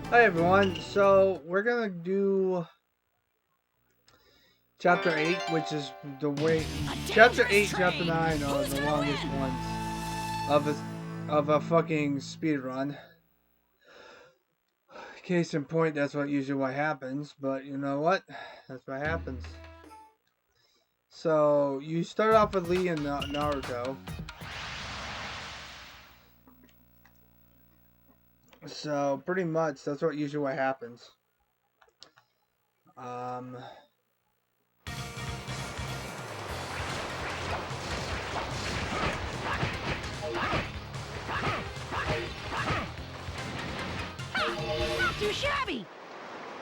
Hi everyone, so we're gonna do chapter 8, which is the way chapter 8, chapter 9 are the longest ones of a fucking speed run. Case in point, that's usually what happens, but you know what? That's what happens. So you start off with Lee and Naruto. So pretty much that's usually what happens. Um Not too shabby.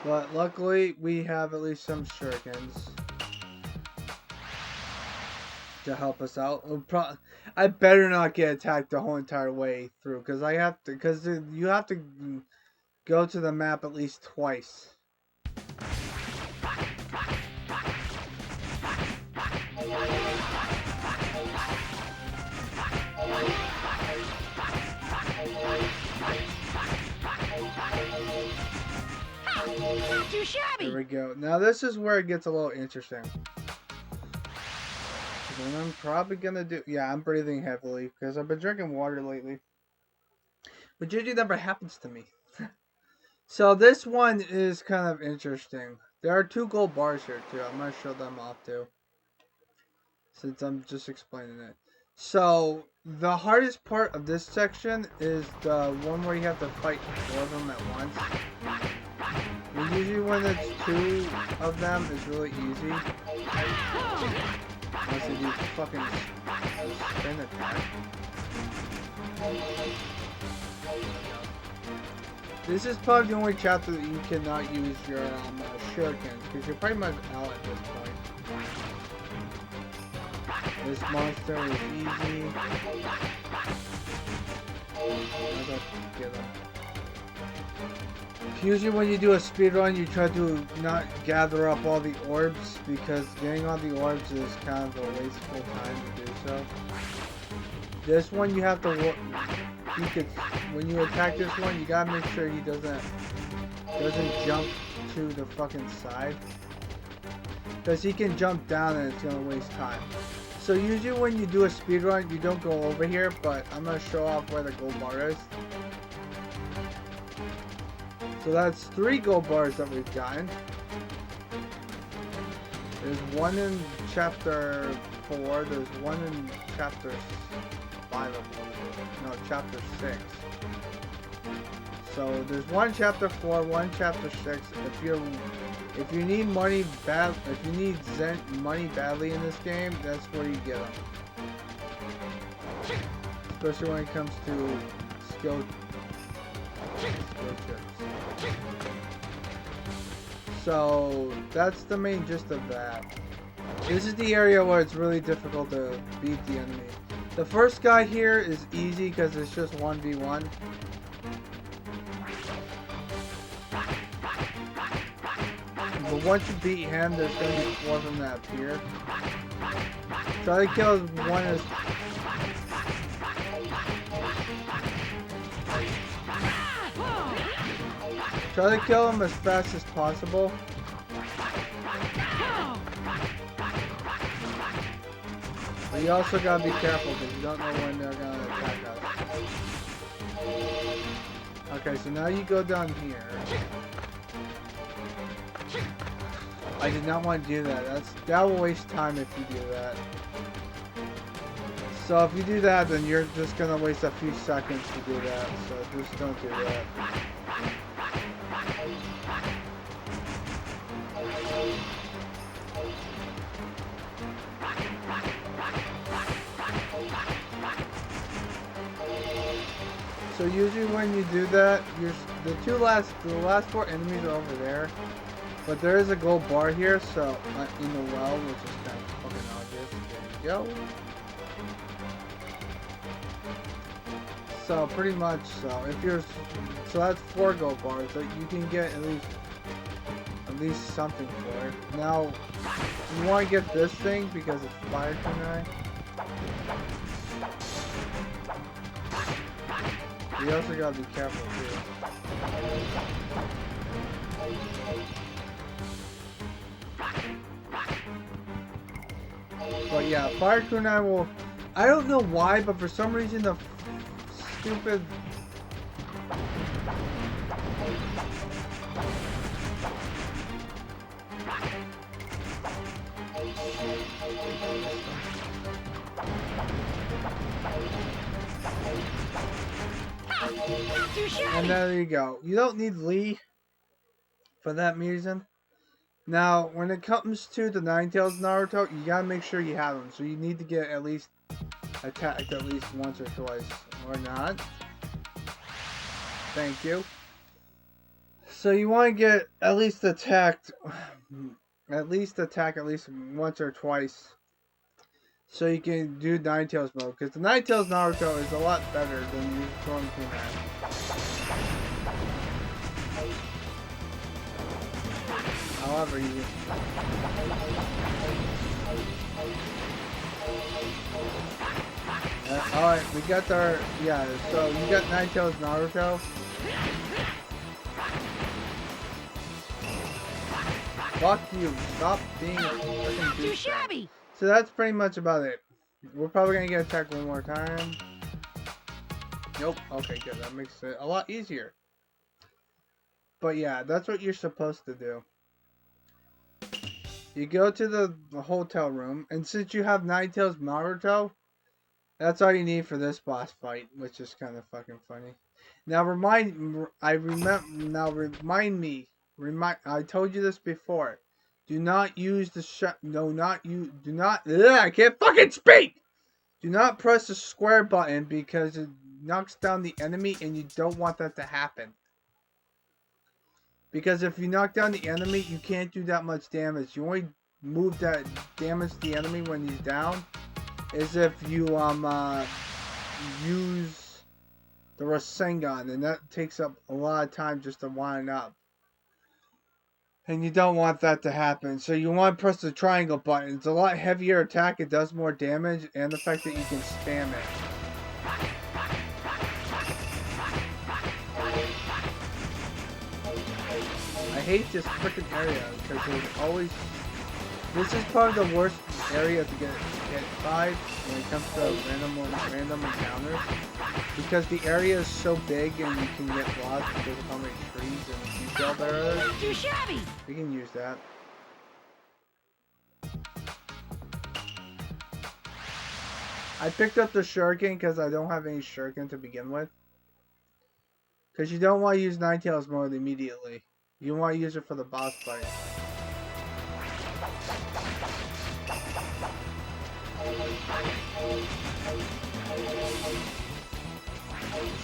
but luckily we have at least some shurikens to help us out. I better not get attacked the whole entire way through because you have to go to the map at least twice. Not too shabby. There we go. Now this is where it gets a little interesting. And I'm probably gonna do. Yeah, I'm breathing heavily because I've been drinking water lately, which usually never happens to me. So this one is kind of interesting. There are 2 gold bars here too. I'm gonna show them off too, since I'm just explaining it. So the hardest part of this section is the one where you have to fight 4 of them at once. And usually when it's 2 of them, it's really easy. Unless they do fucking spin attack. This is probably the only chapter that you cannot use your shurikens, because you're pretty much out at this point. This monster is easy. Get him. Usually when you do a speedrun, you try to not gather up all the orbs, because getting all the orbs is kind of a wasteful time to do so. This one you have to when you attack this one, you gotta make sure he doesn't jump to the fucking side, because he can jump down and it's gonna waste time. So usually when you do a speedrun, you don't go over here, but I'm gonna show off where the gold bar is. So that's 3 gold bars that we've gotten. There's one in chapter 4, there's one in chapter 5 no, chapter 6. So there's one chapter 4, one chapter 6. If you need money if you need money badly in this game, that's where you get them. Especially when it comes to skill chips. So that's the main gist of that. This is the area where it's really difficult to beat the enemy. The first guy here is easy because it's just 1v1. But once you beat him, there's going to be 4 of them that appear. Try to kill one as... Try to kill him as fast as possible. But you also gotta be careful because you don't know when they're gonna attack us. Okay, so now you go down here. I did not want to do that. That will waste time if you do that. So if you do that, then you're just gonna waste a few seconds to do that. So just don't do that. So usually when you do that, the last 4 enemies are over there, but there is a gold bar here, so in the well, which is kind of fucking obvious. There you go. So pretty much, so that's 4 gold bars, so you can get at least something for it. Now, you want to get this thing because it's fire tonight. You also gotta be careful too. But yeah, Fire Kunai will. I don't know why, but for some reason the stupid. Not too And shabby. there you go. You don't need Lee for that reason. Now, when it comes to the Nine Tails Naruto, you gotta make sure you have them. So you need to get at least attacked at least once or twice, or not. Thank you. So you want to get at least attacked, at least once or twice, so you can do Nine Tails mode. Because the Nine Tails Naruto is a lot better than you throwing Kunai. However, you. Alright, we got our. Yeah, so you got Nine Tails Naruto. Fuck you. Stop being a freaking Not too douchebag. shabby. So that's pretty much about it. We're probably gonna get attacked one more time. Nope. Okay, good. That makes it a lot easier. But yeah, that's what you're supposed to do. You go to the hotel room, and since you have Nine Tails Naruto, that's all you need for this boss fight, which is kind of fucking funny. Now remind me. I told you this before. Do not use the No, not you. Do not. Ugh, I can't fucking speak. Do not press the square button because it knocks down the enemy, and you don't want that to happen. Because if you knock down the enemy, you can't do that much damage. You only move that damage the enemy when he's down is if you use the Rasengan, and that takes up a lot of time just to wind up. And you don't want that to happen. So you want to press the triangle button. It's a lot heavier attack, it does more damage, and the fact that you can spam it. I hate this freaking area because there's always. This is probably the worst area to get hit by when it comes to random encounters, because the area is so big and you can get lost because of how many trees and detail there is. Not too shabby. We can use that. I picked up the shuriken because I don't have any shuriken to begin with. Because you don't want to use Nine Tails mode immediately. You want to use it for the boss fight.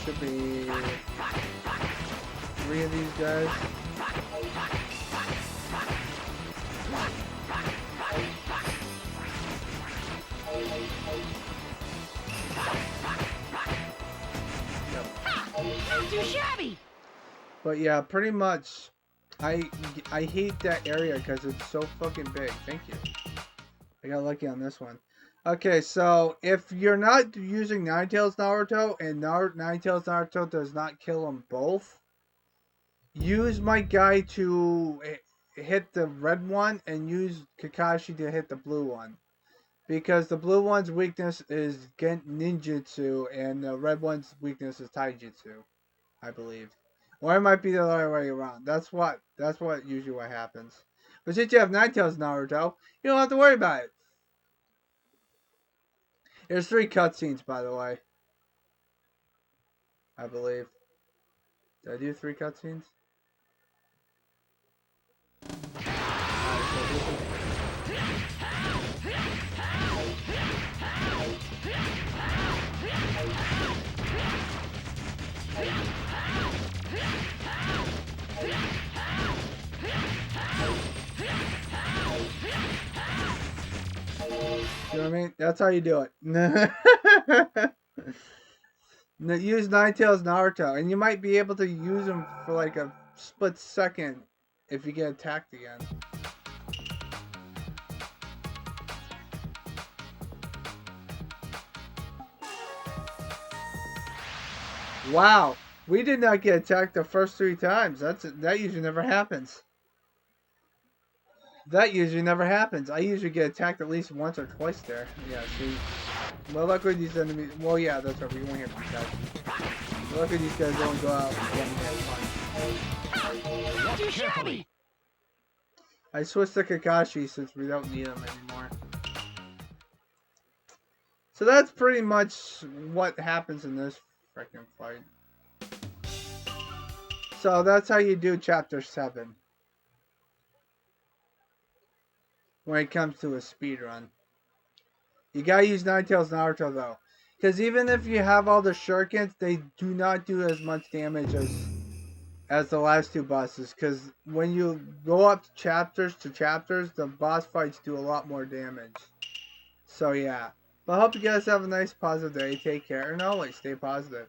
Should be 3 of these guys. Not too shabby. But yeah, pretty much, I hate that area because it's so fucking big. Thank you. I got lucky on this one. Okay, so if you're not using Nine Tails Naruto and Nine Tails Naruto does not kill them both, use my guy to hit the red one and use Kakashi to hit the blue one. Because the blue one's weakness is ninjutsu and the red one's weakness is taijutsu, I believe. Or it might be the other way around. That's usually what happens. But since you have Nine Tails Naruto, you don't have to worry about it. There's 3 cutscenes, by the way. I believe. Did I do 3 cutscenes? You know what I mean? That's how you do it. Use Nine Tails Naruto, and you might be able to use him for like a split second if you get attacked again. Wow, we did not get attacked the first 3 times. That usually never happens. That usually never happens. I usually get attacked at least once or twice there. Yeah, see. Well, luckily these enemies. Well, yeah, that's right. We won't hit these guys. Well, luckily these guys don't go out one hit once. Not too shabby. I switched to Kakashi since we don't need him anymore. So that's pretty much what happens in this freaking fight. So that's how you do chapter 7 when it comes to a speed run. You gotta use Nine Tails Naruto though. Because even if you have all the shurikens, they do not do as much damage as the last two bosses. Because when you go up to chapters, the boss fights do a lot more damage. So yeah. But I hope you guys have a nice positive day. Take care and always stay positive.